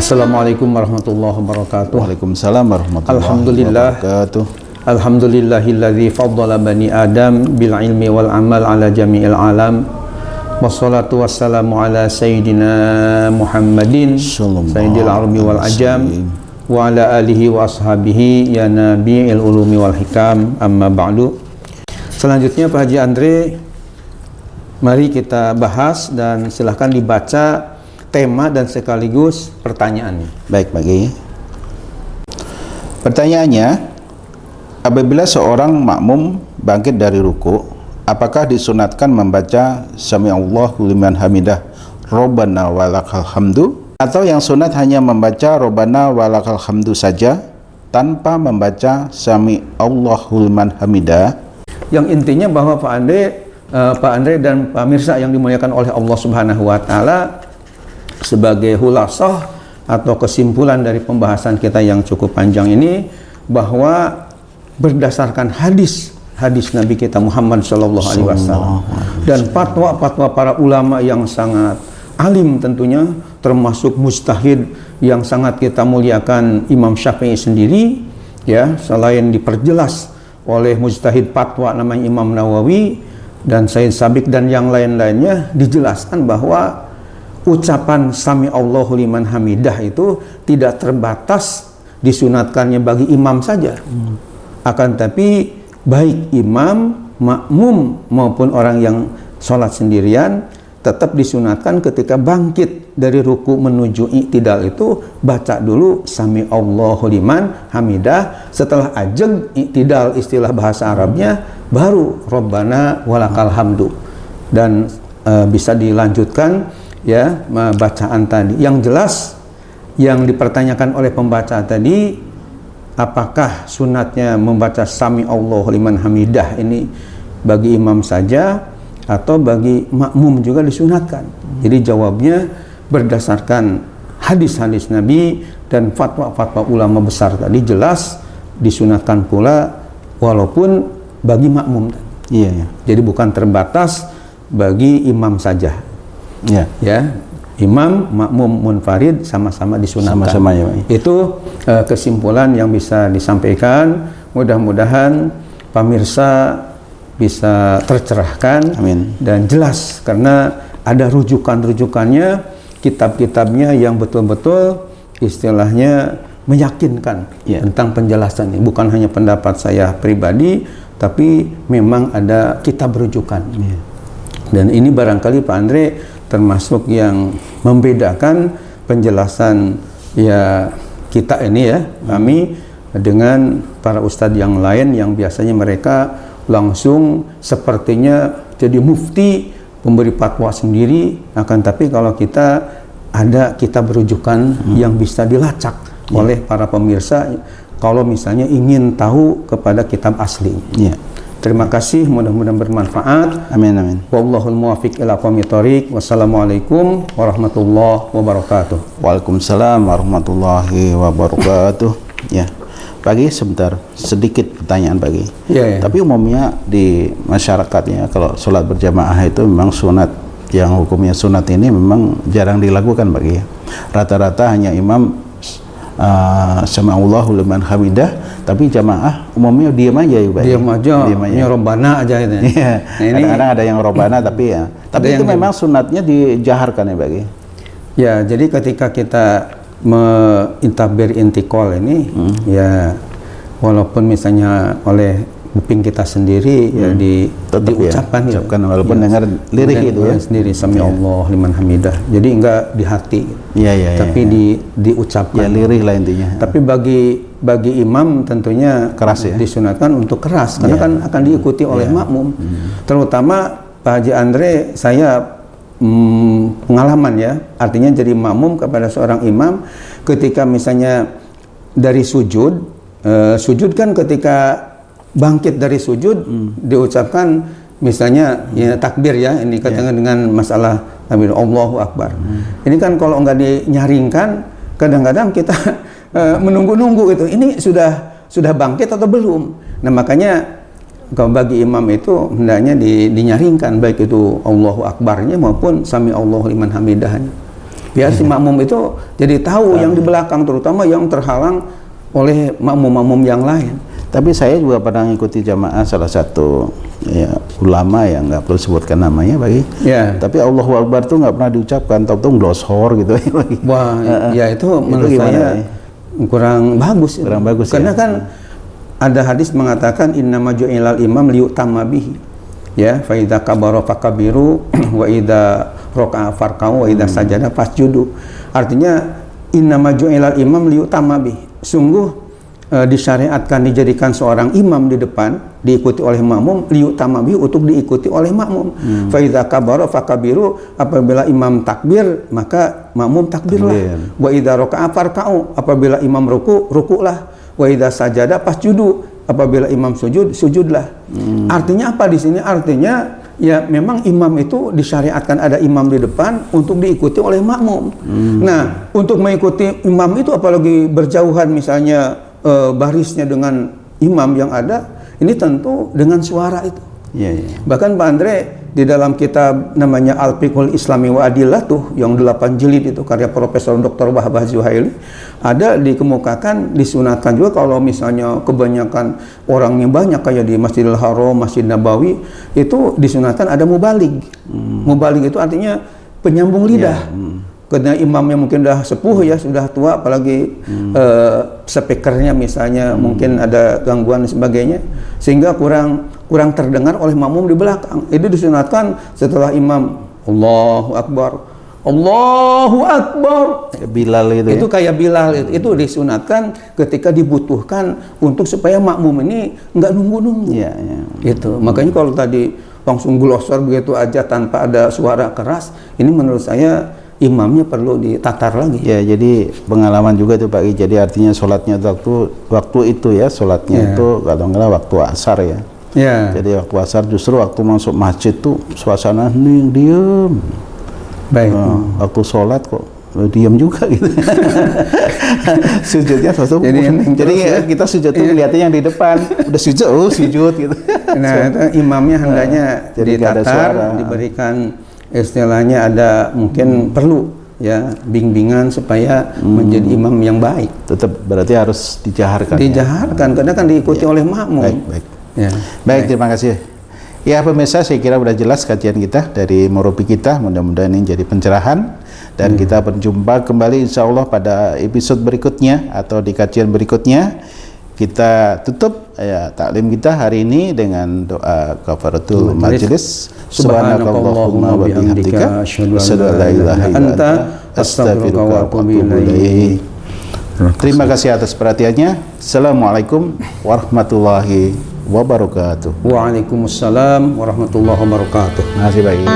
Assalamualaikum warahmatullahi wabarakatuh. Waalaikumsalam warahmatullahi Alhamdulillah. wabarakatuh. Alhamdulillahilladzi faddala bani Adam bil ilmi wal amal ala jami'il alam. Wassalatu wassalamu ala sayyidina Muhammadin sayyidil arabi wal ajam wa ala alihi wa ashabihi ya nabi'il ulumi wal hikam, amma ba'du. Selanjutnya Pak Haji Andre, mari kita bahas dan silahkan dibaca tema dan sekaligus pertanyaannya. Baik, bagi pertanyaannya, apabila seorang makmum bangkit dari ruku, apakah disunatkan membaca Sami'allahu liman hamidah Rabbana walakal hamdu, atau yang sunat hanya membaca Rabbana walakal hamdu saja tanpa membaca Sami'allahu liman hamidah? Yang intinya bahwa Pak Andre dan Pak Mirsa yang dimuliakan oleh Allah Subhanahu wa taala, sebagai hulasah atau kesimpulan dari pembahasan kita yang cukup panjang ini, bahwa berdasarkan hadis Nabi kita Muhammad SAW dan fatwa-fatwa para ulama yang sangat alim tentunya, termasuk mujtahid yang sangat kita muliakan Imam Syafi'i sendiri, ya, selain diperjelas oleh mujtahid fatwa namanya Imam Nawawi dan Said Sabiq dan yang lain-lainnya, dijelaskan bahwa ucapan Sami'allahu liman hamidah itu tidak terbatas disunatkannya bagi imam saja, akan tapi baik imam, makmum maupun orang yang sholat sendirian tetap disunatkan ketika bangkit dari ruku menuju i'tidal itu baca dulu Sami'allahu liman hamidah. Setelah ajeng i'tidal, istilah bahasa Arabnya, baru Rabbana walakal hamdu, dan bisa dilanjutkan ya bacaan tadi. Yang jelas yang dipertanyakan oleh pembaca tadi, apakah sunatnya membaca Sami'allahu liman hamidah ini bagi imam saja atau bagi makmum juga disunatkan? Jadi jawabnya berdasarkan hadis-hadis Nabi dan fatwa-fatwa ulama besar tadi, jelas disunatkan pula walaupun bagi makmum. Iya. Jadi bukan terbatas bagi imam saja. Ya, imam, makmum, munfarid sama-sama disunatkan. Sama-sama, ya. Itu kesimpulan yang bisa disampaikan. Mudah-mudahan pemirsa bisa tercerahkan. Amin. Dan jelas, karena ada rujukan-rujukannya, kitab-kitabnya yang betul-betul istilahnya meyakinkan tentang penjelasan ini. Bukan hanya pendapat saya pribadi, tapi memang ada kitab rujukan. Dan ini barangkali Pak Andre termasuk yang membedakan penjelasan ya kita ini, ya, kami dengan para ustadz yang lain yang biasanya mereka langsung sepertinya jadi mufti, pemberi fatwa sendiri, akan tapi kalau kita ada kitab rujukan yang bisa dilacak oleh para pemirsa kalau misalnya ingin tahu kepada kitab asli. Terima kasih, mudah-mudahan bermanfaat. Amin, amin. Wallahul muwaffiq ila aqwamit thoriq. Wassalamualaikum warahmatullahi wabarakatuh. Waalaikumsalam warahmatullahi wabarakatuh. Ya, pagi sebentar, sedikit pertanyaan pagi. Ya. Tapi umumnya di masyarakatnya kalau sholat berjamaah itu memang sunat, yang hukumnya sunat ini memang jarang dilakukan bagi. Rata-rata hanya imam Sami'allahu liman hamidah, tapi jamaah umumnya diam aja, ya, Pak. Diam aja. Robbana aja itu. Iya. Kadang-kadang ada yang robbana tapi ya. Tapi itu memang sunatnya dijaharkan, ya, Pak. Ya, jadi ketika kita mentabir intikal ini, ya walaupun misalnya oleh kuping kita sendiri ya diucapkan, ya, walaupun dengar lirik itu ya sendiri Sami'allahu liman hamidah. Jadi enggak di hati. Tapi diucapkan. Ya, lirik lah intinya. Tapi bagi imam tentunya keras, ya, disunatkan untuk keras karena kan akan diikuti oleh makmum. Terutama Pak Haji Andre, saya pengalaman, ya, artinya jadi makmum kepada seorang imam ketika misalnya dari sujud kan ketika bangkit dari sujud diucapkan misalnya ya takbir, ya, ini katakan dengan masalah takbir Allahu Akbar. Ini kan kalau enggak dinyaringkan, kadang-kadang kita menunggu-nunggu itu, ini sudah bangkit atau belum. Nah, makanya kalau bagi imam itu hendaknya dinyaringkan, baik itu Allahu Akbarnya maupun Sami'allahu liman hamidahnya. biar si makmum itu jadi tahu yang di belakang, terutama yang terhalang oleh makmum-makmum yang lain. Tapi saya juga pernah mengikuti jamaah salah satu ya, ulama yang nggak perlu sebutkan namanya bagi. Ya. Tapi Allahu Akbar tuh nggak pernah diucapkan, tahu-tahu gloshor gitu. Wah, ya itu menurut gimana, saya kurang bagus. Kurang bagus karena ya. kan ada hadis mengatakan innama ju'ilal imam liyutamma bihi. Ya, fa idza kabara fakabiru wa idza raka'a farka'u wa idza sajada fasjudu. Artinya innama ju'ilal imam liyutamma bihi. Sungguh disyariatkan dijadikan seorang imam di depan diikuti oleh makmum liyutamma bihi, untuk diikuti oleh makmum. Fa idza kabara fakabiru, apabila imam takbir maka makmum takbirlah. Wa idza raka'a farka'u, apabila imam ruku'lah. Wa idza sajada fasjudu, apabila imam sujud sujudlah. Artinya apa di sini? Artinya ya memang imam itu disyariatkan ada imam di depan untuk diikuti oleh makmum. Nah, untuk mengikuti imam itu apalagi berjauhan misalnya barisnya dengan imam yang ada, ini tentu dengan suara itu. Ya, ya. Bahkan Pak Andre di dalam kitab namanya Al-Fiqhul Islami wa Adillatuh yang 8 jilid itu karya Profesor Dr. Wahbah Zuhaili, ada dikemukakan disunatkan juga kalau misalnya kebanyakan orangnya banyak kayak di Masjidil Haram, Masjid Nabawi, itu disunatkan ada mubalig. Mubalig itu artinya penyambung lidah. Karena imamnya mungkin sudah sepuh ya, sudah tua, apalagi speakernya misalnya mungkin ada gangguan dan sebagainya, sehingga kurang terdengar oleh makmum di belakang. Itu disunatkan setelah imam Allahu Akbar, Allahu Akbar, Bilal itu ya? Kayak Bilal itu disunatkan ketika dibutuhkan untuk supaya makmum ini nggak nunggu-nunggu. Ya, ya. Itu makanya kalau tadi langsung glosor begitu aja tanpa ada suara keras, ini menurut saya imamnya perlu ditatar lagi. Ya, jadi pengalaman juga itu Pak Ki. Jadi artinya sholatnya waktu itu ya, sholatnya itu kadang-kadang waktu asar ya. Ya. Jadi waktu asar justru waktu masuk masjid tuh suasana hening, diem. Baik. Waktu sholat kok diem juga gitu. Sujudnya suatu. Jadi kita sujud tuh kelihatannya yang di depan. Udah sujud gitu. Nah, itu imamnya hendaknya ditatar, diberikan istilahnya ada mungkin perlu ya bimbingan supaya menjadi imam yang baik. Tetap berarti harus dijaharkan. Dijaharkan karena kan diikuti oleh makmum. Baik. Ya. Baik, terima kasih. Ya pemirsa, saya kira sudah jelas kajian kita dari Murabi kita. Mudah-mudahan ini jadi pencerahan dan kita berjumpa kembali insya Allah pada episode berikutnya atau di kajian berikutnya. Kita tutup ya taklim kita hari ini dengan doa kafaratul majelis. Subhanakallahumma wa bihamdika asyhadu an la ilaha illa anta astaghfiruka wa atubu ilaik. Terima kasih atas perhatiannya. Assalamualaikum warahmatullahi wabarakatuh. Waalaikumsalam warahmatullahi wabarakatuh. Terima kasih baik.